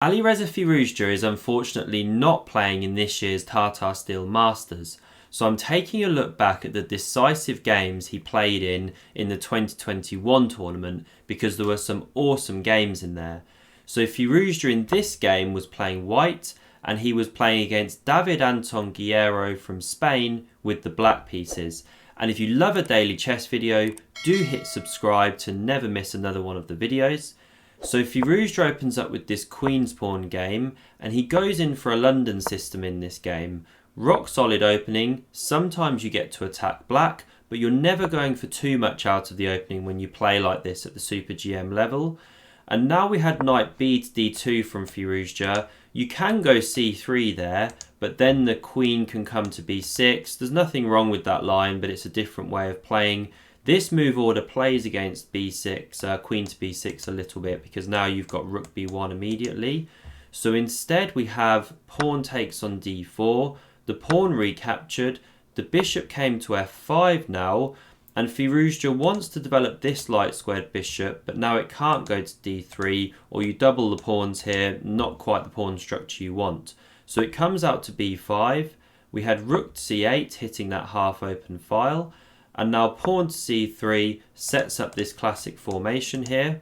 Alireza Firouzja is unfortunately not playing in this year's Tata Steel Masters, so I'm taking a look back at the decisive games he played in the 2021 tournament because there were some awesome games in there. So Firouzja in this game was playing white and he was playing against David Anton Guerrero from Spain with the black pieces. And if you love a daily chess video, do hit subscribe to never miss another one of the videos. So Firouzja opens up with this Queen's Pawn game and he goes in for a London system in this game. Rock solid opening, sometimes you get to attack black, but you're never going for too much out of the opening when you play like this at the Super GM level. And now we had knight b to d2 from Firouzja. You can go c3 there, but then the queen can come to b6. There's nothing wrong with that line, but it's a different way of playing. This move order plays against b6, queen to b6 a little bit because now you've got rook b1 immediately. So instead we have pawn takes on d4, the pawn recaptured, the bishop came to f5 now, and Firouzja wants to develop this light squared bishop, but now it can't go to d3, or you double the pawns here, not quite the pawn structure you want. So it comes out to b5, we had rook to c8 hitting that half open file, and now pawn to c3 sets up this classic formation here.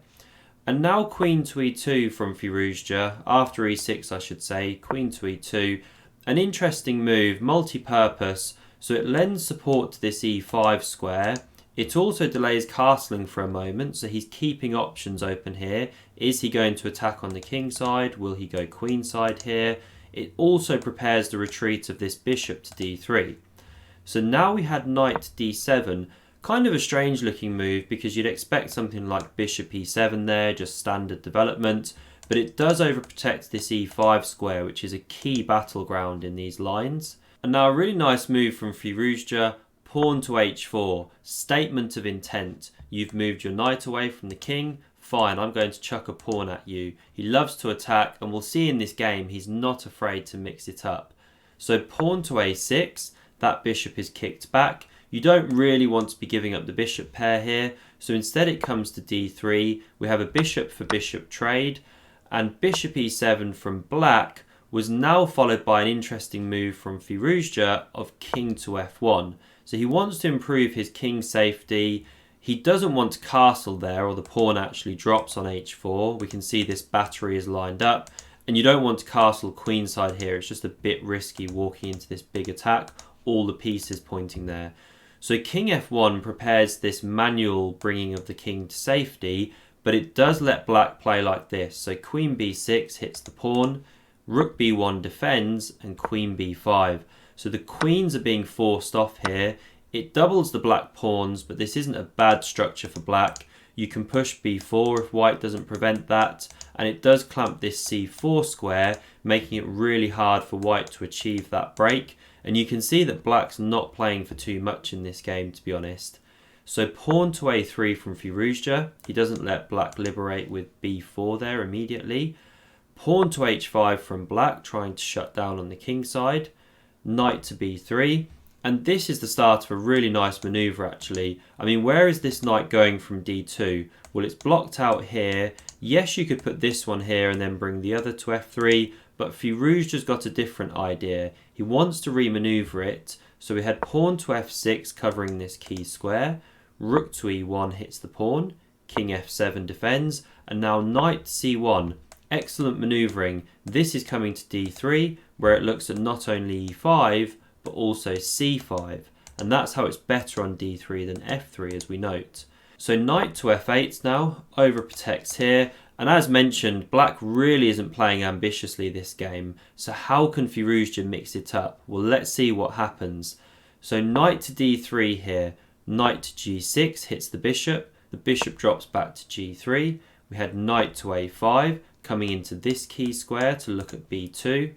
And now queen to e2 from Firouzja, after e6 I should say, queen to e2. An interesting move, multi-purpose, so it lends support to this e5 square. It also delays castling for a moment, so he's keeping options open here. Is he going to attack on the king side? Will he go queen side here? It also prepares the retreat of this bishop to d3. So now we had knight to d7, kind of a strange looking move because you'd expect something like bishop e7 there, just standard development, but it does overprotect this e5 square, which is a key battleground in these lines. And now a really nice move from Firouzja, pawn to h4, statement of intent. You've moved your knight away from the king, fine, I'm going to chuck a pawn at you. He loves to attack, and we'll see in this game he's not afraid to mix it up. So pawn to a6, that bishop is kicked back. You don't really want to be giving up the bishop pair here, so instead it comes to d3. We have a bishop for bishop trade, and bishop e7 from black was now followed by an interesting move from Firouzja of king to f1. So he wants to improve his king safety. He doesn't want to castle there, or the pawn actually drops on h4. We can see this battery is lined up, and you don't want to castle queenside here. It's just a bit risky walking into this big attack, all the pieces pointing there. So king f1 prepares this manual bringing of the king to safety, but it does let black play like this. So queen b6 hits the pawn, rook b1 defends, and queen b5. So the queens are being forced off here. It doubles the black pawns, but this isn't a bad structure for black. You can push b4 if white doesn't prevent that, and it does clamp this c4 square, making it really hard for white to achieve that break. And you can see that black's not playing for too much in this game, to be honest. So pawn to a3 from Firouzja. He doesn't let black liberate with b4 there immediately. Pawn to h5 from black, trying to shut down on the king side. Knight to b3. And this is the start of a really nice maneuver, actually. I mean, where is this knight going from d2? Well, it's blocked out here. Yes, you could put this one here and then bring the other to f3, but Firouzja's got a different idea. He wants to remaneuver it, so we had pawn to f6 covering this key square, rook to e1 hits the pawn, king f7 defends, and now knight to c1. Excellent manoeuvring. This is coming to d3, where it looks at not only e5, but also c5, and that's how it's better on d3 than f3, as we note. So knight to f8 now, overprotects here, and as mentioned, black really isn't playing ambitiously this game, so how can Firouzja mix it up? Well, let's see what happens. So knight to d3 here, knight to g6 hits the bishop drops back to g3, we had knight to a5, coming into this key square to look at b2,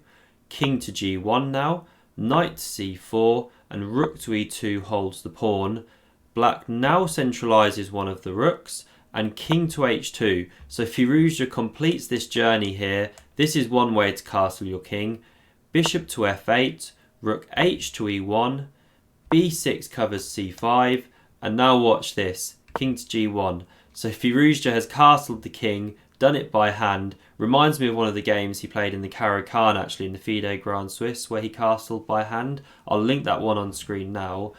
king to g1 now, knight to c4, and rook to e2 holds the pawn. Black now centralises one of the rooks, and king to h2. So Firouzja completes this journey here. This is one way to castle your king. Bishop to f8, rook h to e1, b6 covers c5, and now watch this, king to g1. So Firouzja has castled the king, done it by hand. Reminds me of one of the games he played in the Caro-Kann, actually, in the FIDE Grand Swiss, where he castled by hand. I'll link that one on screen now.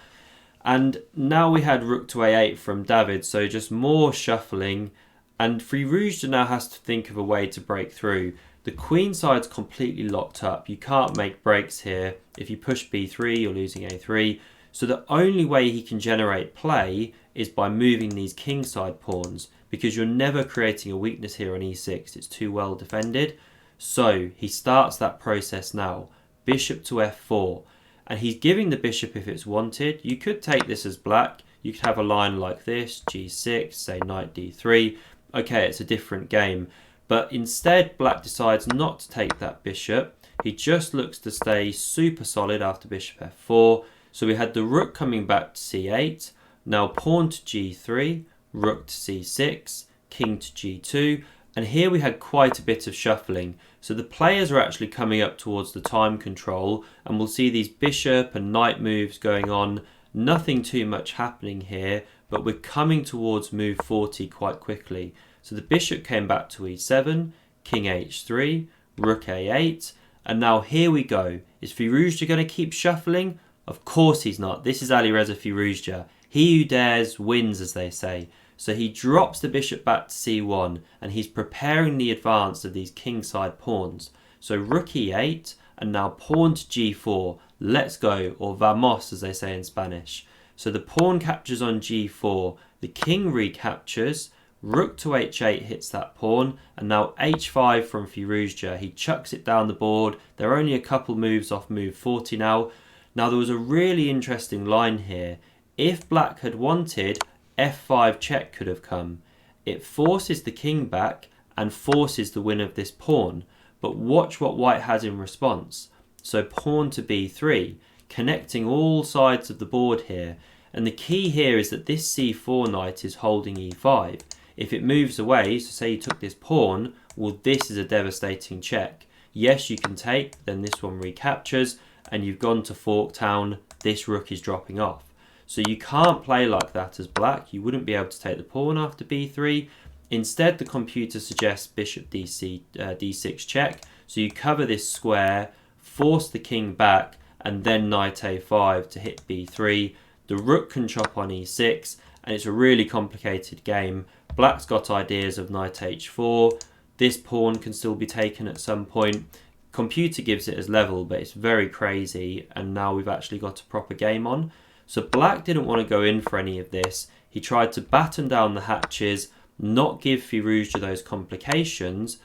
And now we had rook to a8 from David, so just more shuffling. And Friouzja now has to think of a way to break through. The queen side's completely locked up. You can't make breaks here. If you push b3, you're losing a3. So the only way he can generate play is by moving these kingside pawns, because you're never creating a weakness here on e6. It's too well defended. So he starts that process now. Bishop to f4. And he's giving the bishop if it's wanted. You could take this as black. You could have a line like this, g6, say knight d3. Okay, it's a different game. But instead, black decides not to take that bishop. He just looks to stay super solid after bishop f4. So we had the rook coming back to c8. Now pawn to g3, rook to c6, king to g2. And here we had quite a bit of shuffling. So the players are actually coming up towards the time control. And we'll see these bishop and knight moves going on. Nothing too much happening here. But we're coming towards move 40 quite quickly. So the bishop came back to e7, king h3, rook a8, and now here we go. Is Firouzja going to keep shuffling? Of course he's not. This is Alireza Firouzja. He who dares wins, as they say. So he drops the bishop back to c1, and he's preparing the advance of these kingside pawns. So rook e8, and now pawn to g4. Let's go, or vamos, as they say in Spanish. So the pawn captures on g4, the king recaptures, rook to h8 hits that pawn, and now h5 from Firouzja. He chucks it down the board. They're only a couple moves off move 40 now. Now there was a really interesting line here. If black had wanted, f5 check could have come. It forces the king back and forces the win of this pawn. But watch what white has in response. So pawn to b3, connecting all sides of the board here. And the key here is that this c4 knight is holding e5. If it moves away, so say you took this pawn, well, this is a devastating check. Yes, you can take, then this one recaptures, and you've gone to Forktown. This rook is dropping off. So you can't play like that as black. You wouldn't be able to take the pawn after b3. Instead, the computer suggests bishop d6 check. So you cover this square, force the king back, and then knight a5 to hit b3. The rook can chop on e6, and it's a really complicated game. Black's got ideas of knight h4. This pawn can still be taken at some point. Computer gives it as level, but it's very crazy, and now we've actually got a proper game on. So black didn't want to go in for any of this. He tried to batten down the hatches, not give Firouzja those complications,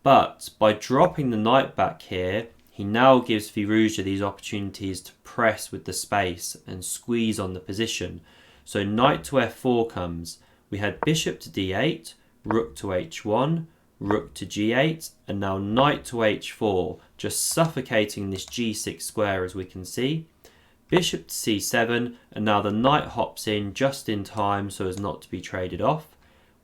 but by dropping the knight back here, he now gives Firouzja these opportunities to press with the space and squeeze on the position. So knight to f4 comes. We had bishop to d8, rook to h1, rook to g8, and now knight to h4, just suffocating this g6 square, as we can see. Bishop to c7, and now the knight hops in just in time so as not to be traded off.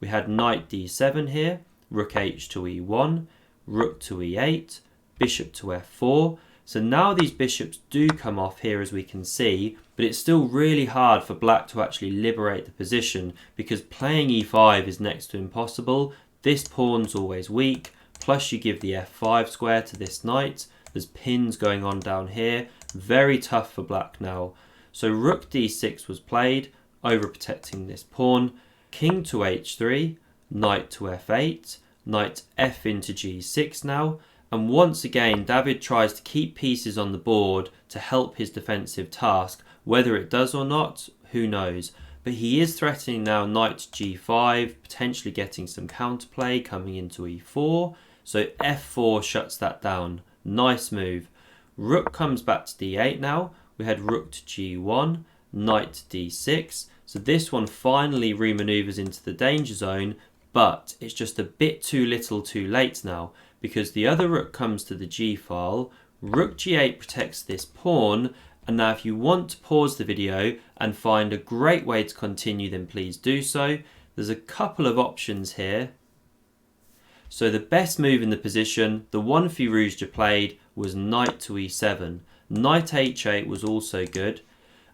We had knight d7 here, rook h to e1, rook to e8, bishop to f4. So now these bishops do come off here, as we can see, but it's still really hard for black to actually liberate the position, because playing e5 is next to impossible. This pawn's always weak, plus you give the f5 square to this knight. There's pins going on down here. Very tough for black now. So rook d6 was played, overprotecting this pawn. King to h3, knight to f8, knight f into g6 now. And once again, David tries to keep pieces on the board to help his defensive task. Whether it does or not, who knows. But he is threatening now knight to g5, potentially getting some counterplay coming into e4. So f4 shuts that down. Nice move. Rook comes back to d8 now. We had rook to g1, knight to d6. So this one finally remaneuvers into the danger zone, but it's just a bit too little too late now, because the other rook comes to the g file. Rook g8 protects this pawn, and now if you want to pause the video and find a great way to continue, then please do so. There's a couple of options here. So the best move in the position, the one Firouzja played, was knight to e7. Knight h8 was also good.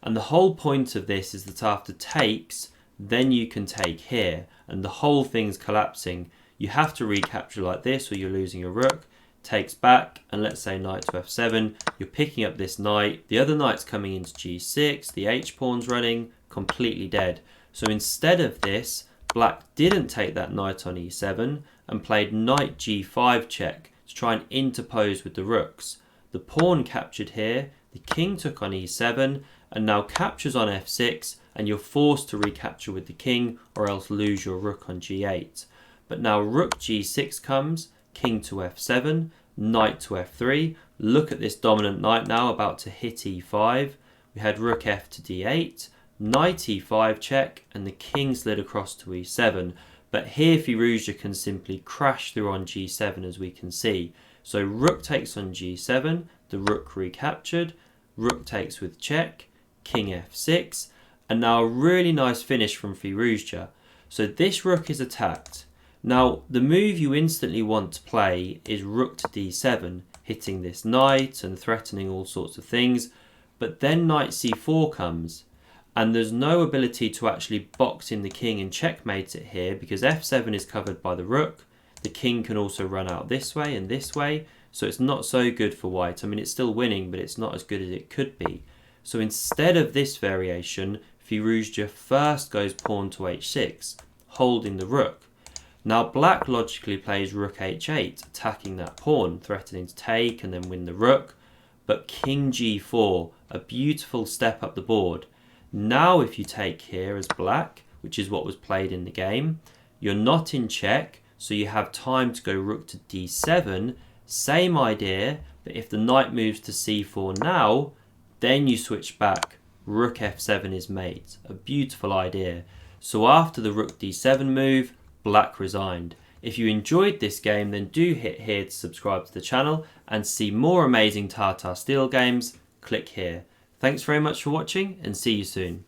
And the whole point of this is that after takes, then you can take here. And the whole thing's collapsing. you have to recapture like this or you're losing a rook. Takes back, and let's say knight to f7, you're picking up this knight, the other knight's coming into g6, the h-pawn's running, completely dead. So instead of this, black didn't take that knight on e7 and played knight g5 check to try and interpose with the rooks. The pawn captured here, the king took on e7, and now captures on f6, and you're forced to recapture with the king or else lose your rook on g8. But now rook g6 comes, king to f7, knight to f3. Look at this dominant knight now about to hit e5. We had rook f to d8, knight e5 check, and the king slid across to e7. But here Firouzja can simply crash through on g7, as we can see. So rook takes on g7, the rook recaptured, rook takes with check, king f6, and now a really nice finish from Firouzja. So this rook is attacked. Now, the move you instantly want to play is rook to d7, hitting this knight and threatening all sorts of things, but then knight c4 comes, and there's no ability to actually box in the king and checkmate it here because f7 is covered by the rook. The king can also run out this way and this way, so it's not so good for white. I mean, it's still winning, but it's not as good as it could be. So instead of this variation, Firouzja first goes pawn to h6, holding the rook. Now black logically plays rook h8, attacking that pawn, threatening to take and then win the rook. But king g4, a beautiful step up the board. Now if you take here as black, which is what was played in the game, you're not in check, so you have time to go rook to d7. Same idea, but if the knight moves to c4 now, then you switch back. Rook f7 is mate. A beautiful idea. So after the rook d7 move, black resigned. If you enjoyed this game, then do hit here to subscribe to the channel and see more amazing Tata steel games. Click here. Thanks very much for watching and see you soon.